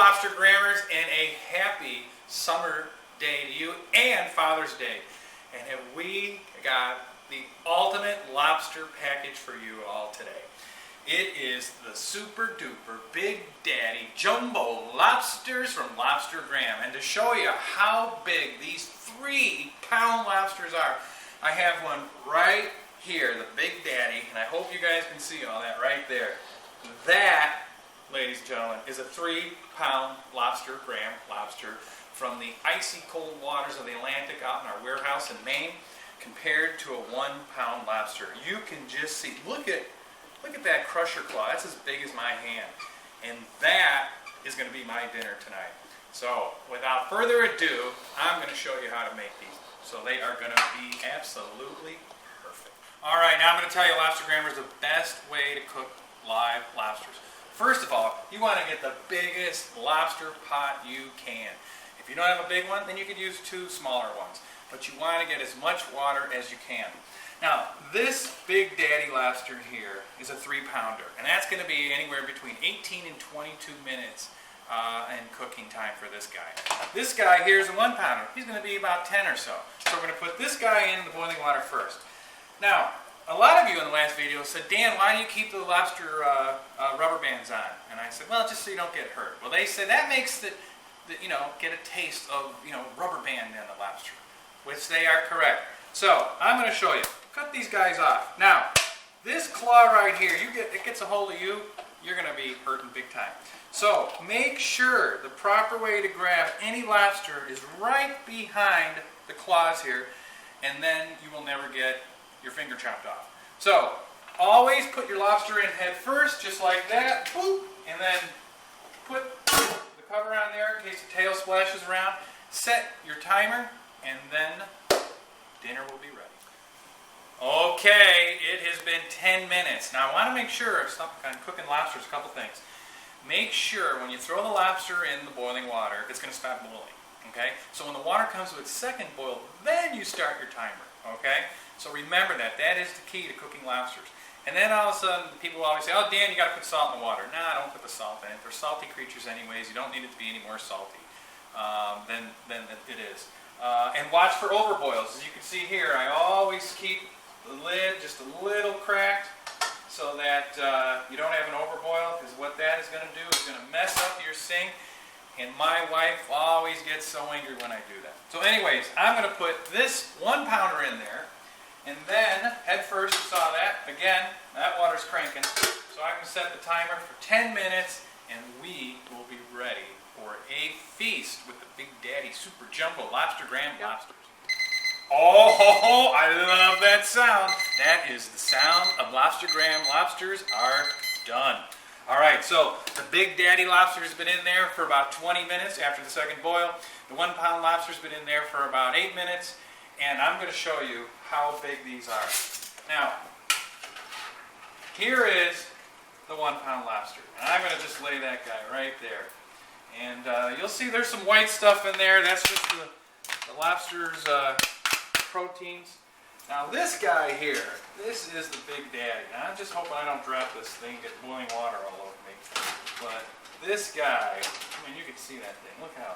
Lobster Grammars, and a happy summer day to you and Father's Day. And have we got the ultimate lobster package for you all today. It is the super duper Big Daddy Jumbo Lobsters from Lobster Graham. And to show you how big these 3-pound lobsters are, I have one right here, the Big Daddy, and I hope you guys can see all that right there. That, ladies and gentlemen, is a 3-pound Lobster Graham lobster from the icy cold waters of the Atlantic out in our warehouse in Maine, compared to a 1-pound lobster. You can just see, look at that crusher claw. That's as big as my hand. And that is going to be my dinner tonight. So, without further ado, I'm going to show you how to make these. So they are going to be absolutely perfect. Alright, now I'm going to tell you Lobster Grammar is the best way to cook live lobsters. First of all, you want to get the biggest lobster pot you can. If you don't have a big one, then you could use 2 smaller ones. But you want to get as much water as you can. Now, this Big Daddy lobster here is a 3-pounder, and that's going to be anywhere between 18 and 22 minutes in cooking time for this guy. This guy here is a 1-pounder. He's going to be about 10 or so. So we're going to put this guy in the boiling water first. Now, a lot of you in the last video said, Dan, why do you keep the lobster rubber bands on? And I said, well, just so you don't get hurt. Well, they said that makes the get a taste of, rubber band in the lobster, which they are correct. So, I'm going to show you. Cut these guys off. Now, this claw right here, it gets a hold of you, you're going to be hurting big time. So, make sure the proper way to grab any lobster is right behind the claws here, and then you will never get your finger chopped off. So, always put your lobster in head first, just like that, boop, and then put the cover on there in case the tail splashes around. Set your timer, and then dinner will be ready. Okay, it has been 10 minutes. Now I want to make sure, I'm cooking lobsters, a couple things. Make sure when you throw the lobster in the boiling water, it's going to stop boiling. Okay? So when the water comes to its second boil, then you start your timer. Okay? So remember that. That is the key to cooking lobsters. And then all of a sudden, people will always say, oh, Dan, you got to put salt in the water. Nah, don't put the salt in it. They're salty creatures anyways. You don't need it to be any more salty than it is. And watch for overboils. As you can see here, I always keep the lid just a little cracked so that you don't have an overboil, because what that is going to do is going to mess up your sink, and my wife always gets so angry when I do that. So anyways, I'm going to put this 1-pounder in there, and then head first, you saw that, again, that water's cranking, so I'm going to set the timer for 10 minutes, and we will be ready for a feast with the Big Daddy Super Jumbo Lobster Graham lobsters. Oh, I love that sound. That is the sound of Lobster Graham lobsters are done. Alright, so the Big Daddy lobster has been in there for about 20 minutes after the second boil. The 1-pound lobster's been in there for about 8 minutes. And I'm going to show you how big these are. Now, here is the 1-pound lobster. And I'm going to just lay that guy right there. And you'll see there's some white stuff in there. That's just the lobster's proteins. Now this guy here, this is the Big Daddy. Now I'm just hoping I don't drop this thing and get boiling water all over me. But this guy, I mean, you can see that thing. Look how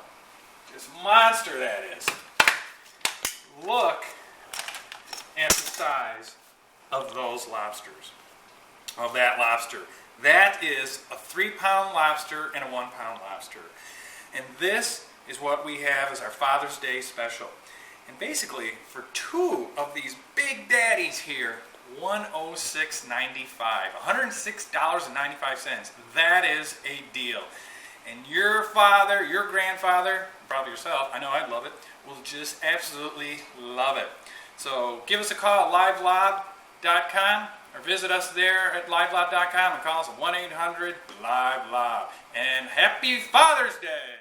this monster that is. Look at the size of those lobsters, of that lobster. That is a 3-pound lobster and a 1-pound lobster. And this is what we have as our Father's Day special. And basically, for 2 of these Big Daddies here, $106.95, $106.95. That is a deal. And your father, your grandfather, probably yourself, I know I'd love it, will just absolutely love it. So give us a call at livelob.com or visit us there at livelob.com and call us at 1-800-LIVE-LOB. And happy Father's Day!